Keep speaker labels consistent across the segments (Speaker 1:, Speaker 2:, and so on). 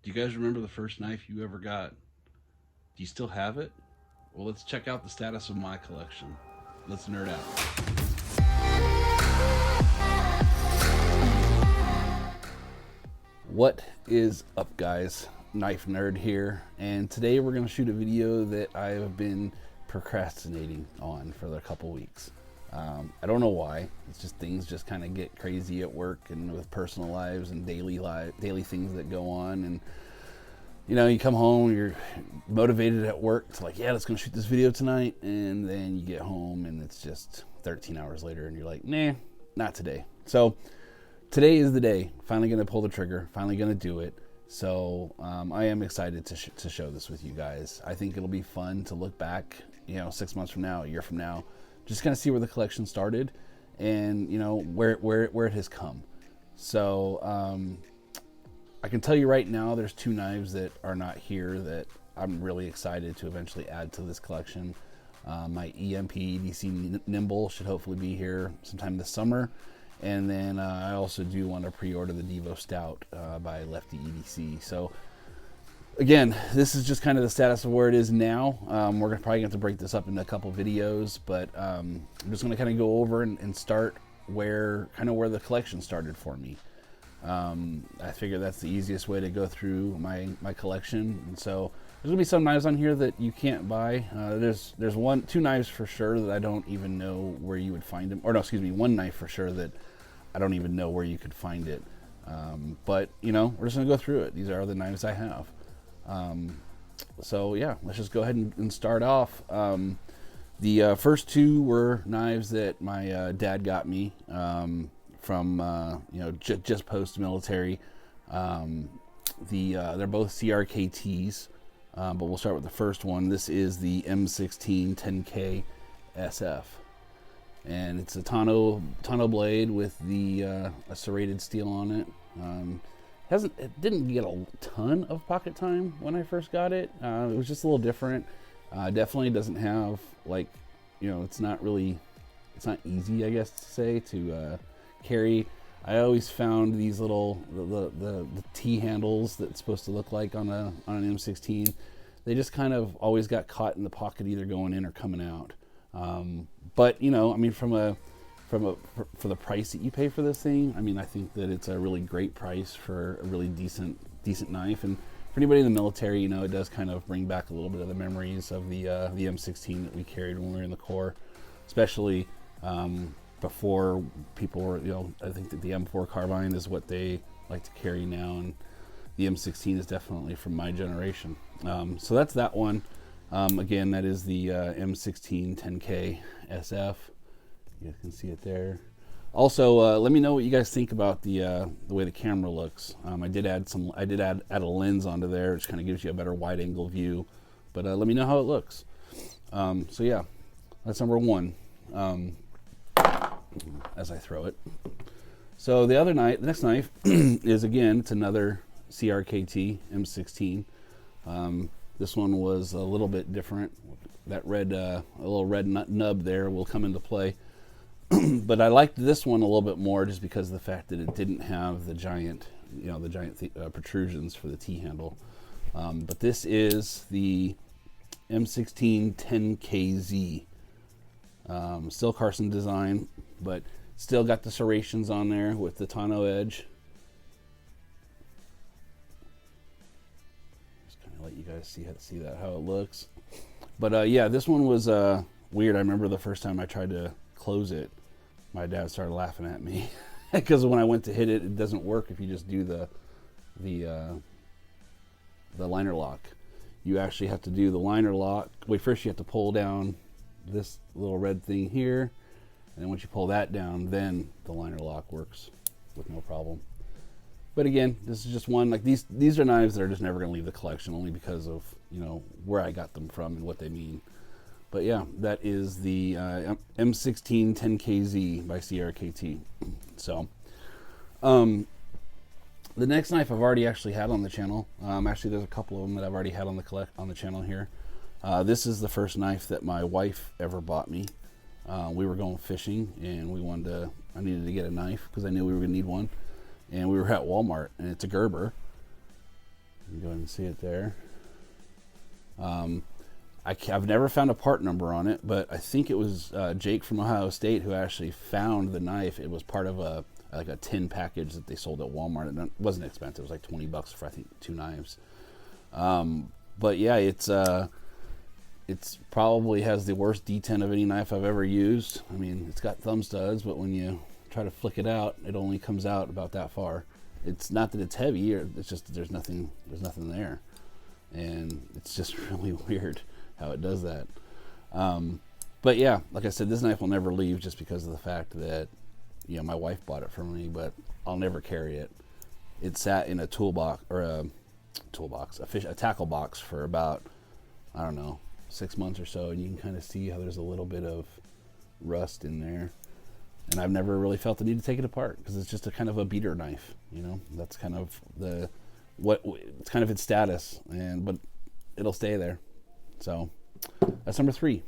Speaker 1: Do you guys remember the first knife you ever got? Do you still have it? Well, let's check out the status of my collection. Let's nerd out. What is up, guys? Knife Nerd here, and today we're going to shoot a video that I have been procrastinating on for a couple weeks. I don't know why. It's just things just kind of get crazy at work and with personal lives and daily things that go on. And you know, you come home, you're motivated at work. It's like, yeah, let's go shoot this video tonight. And then you get home and it's just 13 hours later and you're like, nah, not today. So today is the day. Finally going to pull the trigger. Finally going to do it. So I am excited to show this with you guys. I think it'll be fun to look back, 6 months from now, a year from now, just kind of see where the collection started and, where it has come. So I can tell you right now, there's two knives that are not here that I'm really excited to eventually add to this collection. My EMP EDC Nimble should hopefully be here sometime this summer. And then I also do want to pre-order the Devo Stout by Lefty EDC. So again, this is just kind of the status of where it is now. We're probably going to break this up into a couple videos, but I'm just going to kind of go over and start where the collection started for me. I figure that's the easiest way to go through my collection. And so there's gonna be some knives on here that you can't buy. There's two knives for sure that I don't even know where you would find them, or no, excuse me, one knife for sure that I don't even know where you could find it. But we're just gonna go through it. These are the knives I have. So yeah, let's just go ahead and start off. The first two were knives that my dad got me. From just post military. They're both CRKTs, but we'll start with the first one. This is the M16 10K SF, and it's a Tano blade with the a serrated steel on it. It didn't get a ton of pocket time when I first got it. It was just a little different. Definitely doesn't have it's not easy, I guess to say, to carry. I always found these little the T handles that's supposed to look like on an M16. They just kind of always got caught in the pocket, either going in or coming out. But I mean, for the price that you pay for this thing, I mean, I think that it's a really great price for a really decent knife. And for anybody in the military, it does kind of bring back a little bit of the memories of the M16 that we carried when we were in the Corps, especially. Before people were, I think that the M4 carbine is what they like to carry now, and the M16 is definitely from my generation. So that's that one. Again, that is the M16 10K SF. You guys can see it there. Also, let me know what you guys think about the way the camera looks. I did add a lens onto there, which kind of gives you a better wide angle view. But let me know how it looks. So yeah, that's number one. As I throw it. So the next knife is, again, it's another CRKT M16. This one was a little bit different. That a little red nub there will come into play. But I liked this one a little bit more just because of the fact that it didn't have the giant protrusions for the T handle. But this is the M16 10KZ. Still Carson design, but still got the serrations on there with the Tano edge. Just kind of let you guys see how it looks. But yeah, this one was weird. I remember the first time I tried to close it, my dad started laughing at me because when I went to hit it, it doesn't work if you just do the liner lock. You actually have to do the liner lock. Wait, first you have to pull down this little red thing here, and then once you pull that down, then the liner lock works with no problem. But again, this is just one, like these are knives that are just never going to leave the collection, only because of where I got them from and what they mean. But yeah, that is the M16 10KZ by CRKT. So the next knife I've already actually had on the channel. Actually, there's a couple of them that I've already had on the channel here. This is the first knife that my wife ever bought me. We were going fishing, and I needed to get a knife because I knew we were going to need one. And we were at Walmart, and it's a Gerber. You and see it there. I've never found a part number on it, but I think it was Jake from Ohio State who actually found the knife. It was part of a 10 package that they sold at Walmart. And it wasn't expensive. It was like $20 for, I think, 2 knives. But yeah, it's probably has the worst detent of any knife I've ever used. I mean, it's got thumb studs, but when you try to flick it out, it only comes out about that far. It's not that it's heavy, or it's just there's nothing there, and it's just really weird how it does that. But yeah, like I said, this knife will never leave just because of the fact that, you know, my wife bought it for me, but I'll never carry it. It sat in a toolbox, or a tackle box for about, I don't know, 6 months or so, and you can kind of see how there's a little bit of rust in there. And I've never really felt the need to take it apart because it's just a kind of a beater knife, you know. That's kind of it's kind of its status, but it'll stay there. So that's number 3.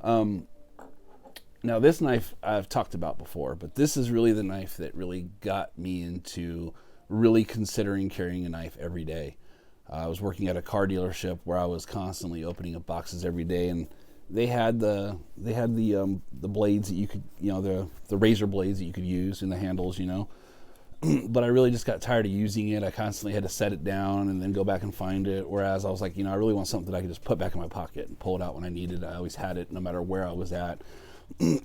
Speaker 1: Now this knife I've talked about before, but this is really the knife that really got me into really considering carrying a knife every day. I was working at a car dealership where I was constantly opening up boxes every day, and they had the blades that you could, you know, the razor blades that you could use in the handles, you know. But I really just got tired of using it. I constantly had to set it down and then go back and find it. Whereas I was like, you know, I really want something that I could just put back in my pocket and pull it out when I needed it. I always had it no matter where I was at.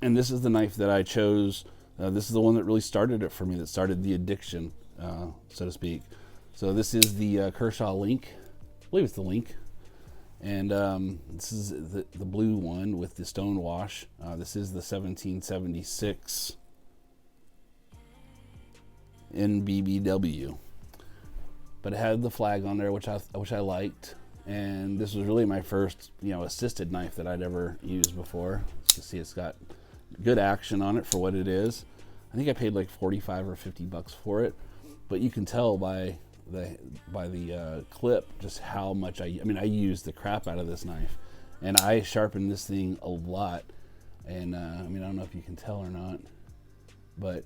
Speaker 1: And this is the knife that I chose. This is the one that really started it for me, that started the addiction, so to speak. So this is the Kershaw Link. I believe it's the Link. And this is the blue one with the stone wash. This is the 1776 NBBW. But it had the flag on there, which I liked. And this was really my first, you know, assisted knife that I'd ever used before. You can see it's got good action on it for what it is. I think I paid like 45 or 50 bucks for it, but you can tell by the clip just how much I used the crap out of this knife, and I sharpened this thing a lot. And I don't know if you can tell or not, but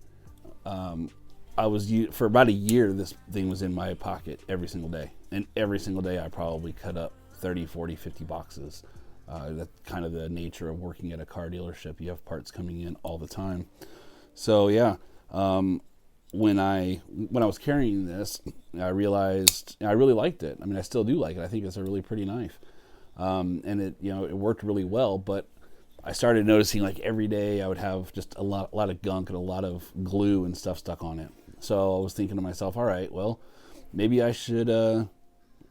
Speaker 1: for about a year, this thing was in my pocket every single day, and every single day I probably cut up 30, 40, 50 boxes. That's kind of the nature of working at a car dealership. You have parts coming in all the time. So yeah, when I was carrying this, I realized I really liked it. I mean, I still do like it. I think it's a really pretty knife, and it worked really well. But I started noticing, like, every day I would have just a lot of gunk and a lot of glue and stuff stuck on it. So I was thinking to myself, all right, well, maybe I should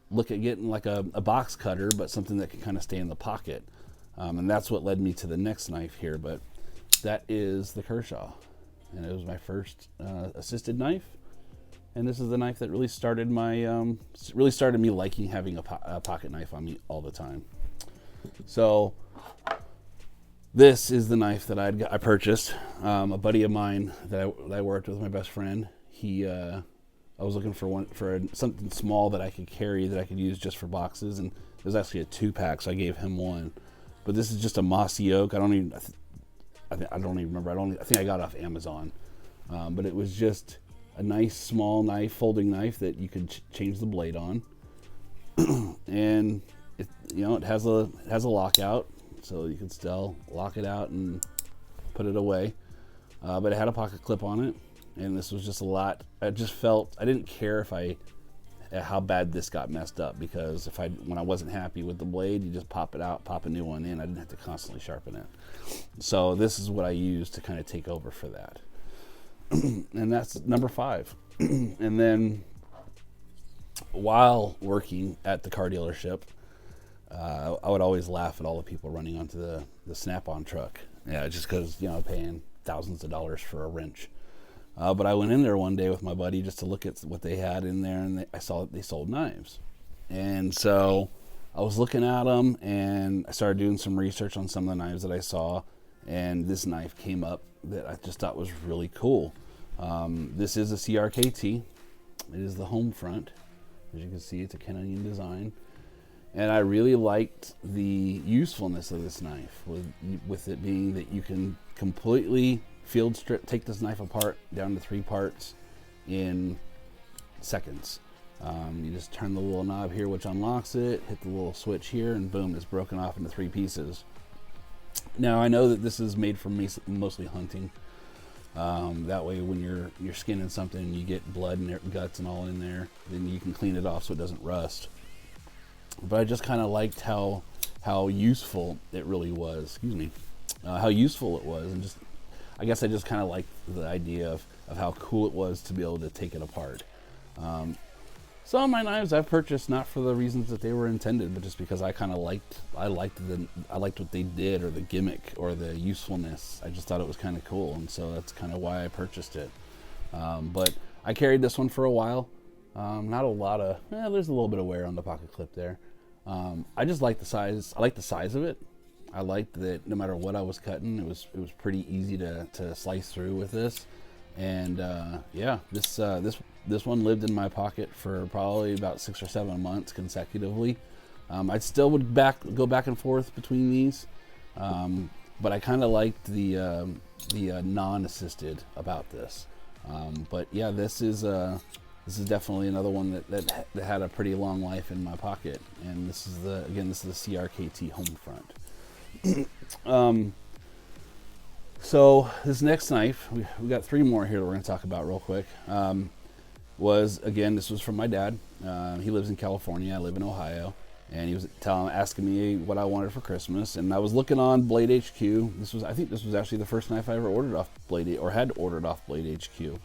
Speaker 1: look at getting like a box cutter, but something that can kind of stay in the pocket. And that's what led me to the next knife here. But that is the Kershaw, and it was my first assisted knife. And this is the knife that really started me liking having a pocket knife on me all the time. So this is the knife that I purchased. A buddy of mine that I worked with, my best friend, I was looking for something small that I could carry, that I could use just for boxes, and it was actually a 2-pack, so I gave him one. But this is just a mossy oak. I don't even remember. I think I got it off Amazon. But it was just a nice small knife, folding knife that you could change the blade on. And it has a lockout, so you can still lock it out and put it away. But it had a pocket clip on it, and this was just a lot. I didn't care how bad this got messed up, because when I wasn't happy with the blade, you just pop it out, pop a new one in. I didn't have to constantly sharpen it. So this is what I used to kind of take over for that. And that's number 5. And then while working at the car dealership, I would always laugh at all the people running onto the Snap-on truck. Yeah, just because, paying thousands of dollars for a wrench. But I went in there one day with my buddy just to look at what they had in there, and I saw that they sold knives. And so I was looking at them, and I started doing some research on some of the knives that I saw, and this knife came up that I just thought was really cool. This is a CRKT. It is the home front. As you can see, it's a Canadian design. And I really liked the usefulness of this knife, with it being that you can completely take this knife apart down to 3 parts in seconds. You just turn the little knob here, which unlocks it, hit the little switch here, and boom, it's broken off into 3 pieces. Now, I know that this is made for mostly hunting. That way, when you're skinning something and you get blood and guts and all in there, then you can clean it off so it doesn't rust. But I just kind of liked how useful it really was. Excuse me, how useful it was, and just I guess I just kind of liked the idea of how cool it was to be able to take it apart. Some of my knives I've purchased not for the reasons that they were intended, but just because I kind of liked what they did, or the gimmick, or the usefulness. I just thought it was kind of cool, and so that's kind of why I purchased it. But I carried this one for a while. Not a lot of, there's a little bit of wear on the pocket clip there. I just like the size. I like the size of it. I liked that no matter what I was cutting, it was pretty easy to slice through with this. And yeah, this one lived in my pocket for probably about 6 or 7 months consecutively. I still would go back and forth between these, but I kind of liked the non-assisted about this. But yeah, this is definitely another one that had a pretty long life in my pocket. And this is the CRKT Homefront. So this next knife, we got 3 more here that we're going to talk about real quick. This was from my dad. He lives in California. I live in Ohio, and he was asking me what I wanted for Christmas. And I was looking on Blade HQ. I think this was actually the first knife I ever ordered off Blade, or had ordered off Blade HQ.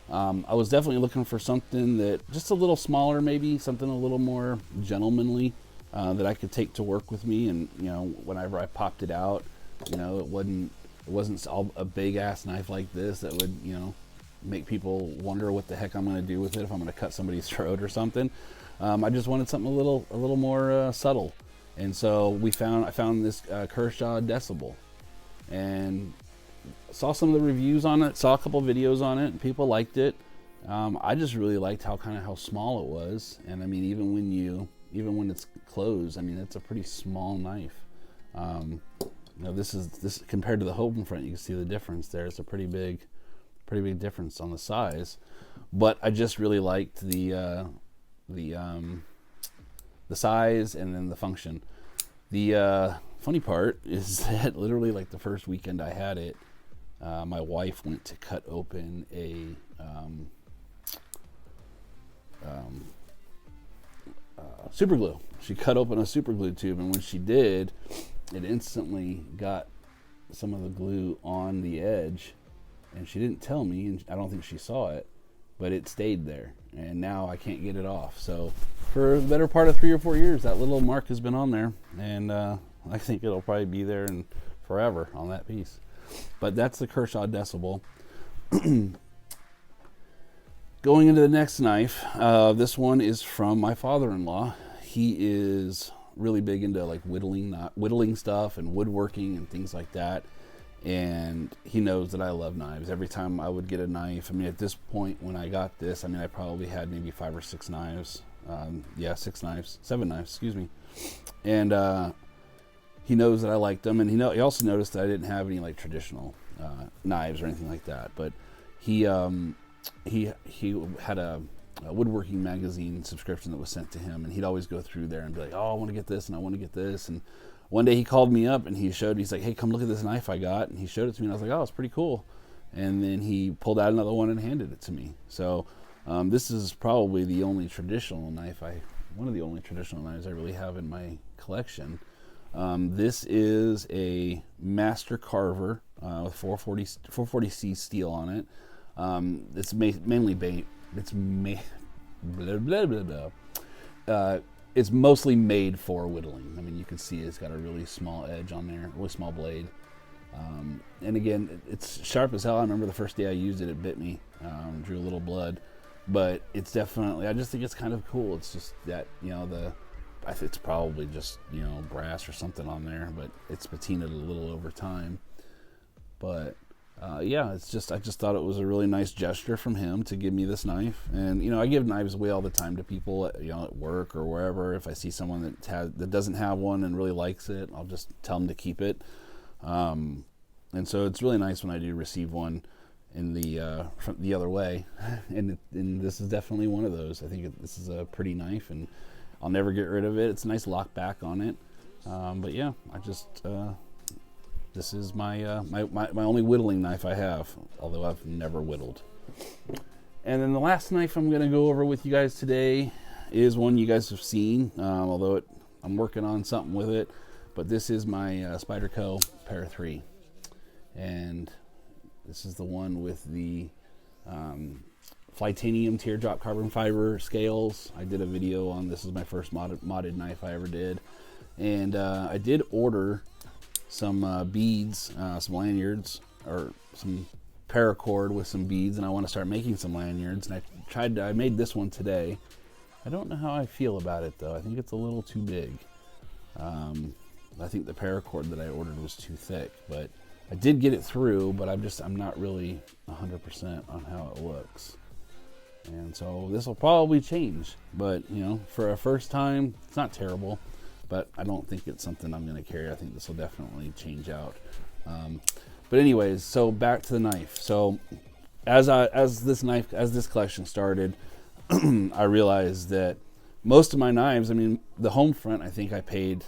Speaker 1: I was definitely looking for something that just a little smaller, maybe something a little more gentlemanly, that I could take to work with me. And whenever I popped it out, it wasn't all a big ass knife like this that would make people wonder what the heck I'm going to do with it if I'm going to cut somebody's throat or something. I just wanted something a little more subtle, and so I found this Kershaw Decibel, and saw some of the reviews on it, saw a couple videos on it, and people liked it. I just really liked how small it was, and I mean even when it's closed, I mean it's a pretty small knife. This compared to the Homefront, you can see the difference there. It's a pretty big difference on the size, but I just really liked the size and then the function. The funny part is that literally like the first weekend I had it, my wife went to cut open a super glue. She cut open a super glue tube, and when she did, it instantly got some of the glue on the edge, and she didn't tell me, and I don't think she saw it, but it stayed there, and now I can't get it off. So for the better part of 3 or 4 years, that little mark has been on there, and I think it'll probably be there and forever on that piece. But that's the Kershaw Decibel. Going into the next knife, this one is from my father-in-law. He is really big into like whittling stuff and woodworking and things like that, and he knows that I love knives. Every time I would get a knife, I mean at this point when I got this, I mean I probably had maybe 5 or 6 knives. 7 knives, excuse me. And he knows that I liked them, and he also noticed that I didn't have any like traditional knives or anything like that. But he had a woodworking magazine subscription that was sent to him, and he'd always go through there and be like, oh, I want to get this and I want to get this. And one day he called me up and he's like, hey, come look at this knife I got. And he showed it to me, and I was like, oh, it's pretty cool. And then he pulled out another one and handed it to me. So this is probably one of the only traditional knives I really have in my collection. This is a Master Carver with 440C steel on it. It's it's mostly made for whittling. I mean, you can see it's got a really small edge on there, really small blade. And again, it's sharp as hell. I remember the first day I used it, it bit me, drew a little blood. But it's definitely, I just think it's kind of cool. It's just that, I think it's probably just, brass or something on there, but it's patinaed a little over time. But yeah, I just thought it was a really nice gesture from him to give me this knife. And I give knives away all the time to people at work or wherever. If I see someone that doesn't have one and really likes it, I'll just tell them to keep it. And so it's really nice when I do receive one. in the from the other way, and this is definitely one of those. I think this is a pretty knife, and I'll never get rid of it. It's a nice lock back on it, but yeah, I just this is my, my only whittling knife I have, although I've never whittled. And then the last knife I'm going to go over with you guys today is one you guys have seen, although I'm working on something with it. But this is my Spyderco Para 3, and this is the one with the Flytanium teardrop carbon fiber scales. I did a video on this. Is my first modded knife I ever did, and I did order some beads, some lanyards, or some paracord with some beads, and I want to start making some lanyards. And I made this one today. I don't know how I feel about it though. I think it's a little too big. I think the paracord that I ordered was too thick, but I did get it through, but I'm not really 100% on how it looks. And so this will probably change, but you know, for a first time, it's not terrible, but I don't think it's something I'm going to carry. I think this will definitely change out. But anyways, so back to the knife. So as this collection started, I realized that most of my knives, I mean, the home front, I think I paid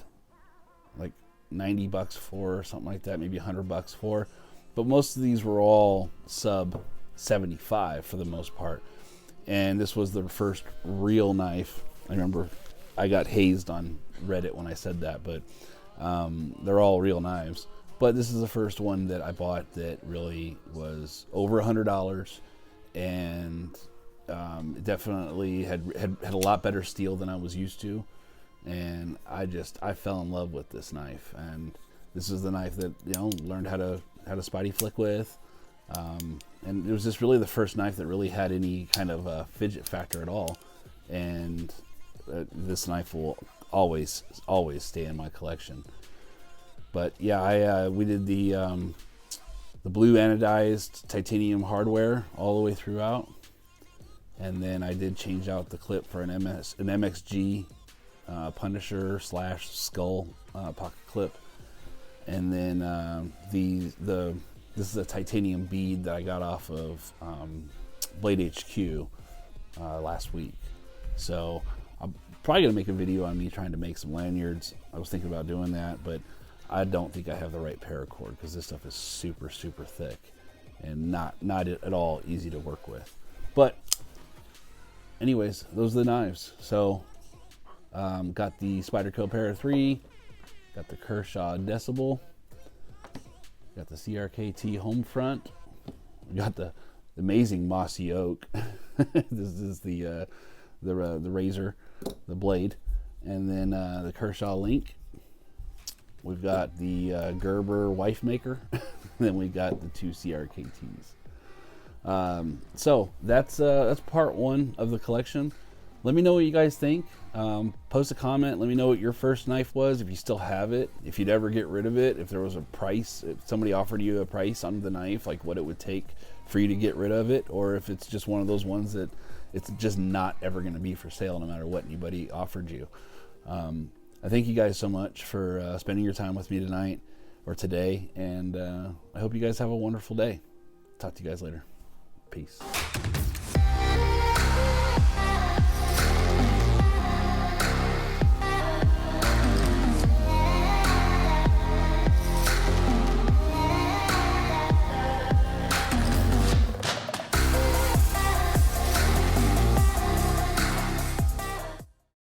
Speaker 1: like $90 for, or something like that, maybe $100 for, but most of these were all sub 75 for the most part. And this was the first real knife. I remember I got hazed on Reddit when I said that, but they're all real knives. But this is the first one that I bought that really was over $100, and it definitely had a lot better steel than I was used to. And I fell in love with this knife, and this is the knife that, you know, learned how to Spydie flick with, and it was just really the first knife that really had any kind of fidget factor at all. And this knife will always stay in my collection. But yeah, we did the blue anodized titanium hardware all the way throughout, and then I did change out the clip for an MXG Punisher / skull pocket clip, and then this is a titanium bead that I got off of Blade HQ last week. So I'm probably gonna make a video on me trying to make some lanyards. I was thinking about doing that, but I don't think I have the right paracord, because this stuff is super thick and not at all easy to work with. But anyways, those are the knives. So got the Spyderco Para 3, got the Kershaw Decibel, got the CRKT home front, got the amazing Mossy Oak. This is the razor, the blade, and then the Kershaw Link. We've got the Gerber Wife Maker, then we got the 2 CRKTs. So that's part one of the collection. Let me know what you guys think. Post a comment. Let me know what your first knife was, if you still have it, if you'd ever get rid of it, if there was a price, if somebody offered you a price on the knife, like what it would take for you to get rid of it, or if it's just one of those ones that it's just not ever going to be for sale no matter what anybody offered you. I thank you guys so much for spending your time with me tonight or today, and I hope you guys have a wonderful day. Talk to you guys later. Peace.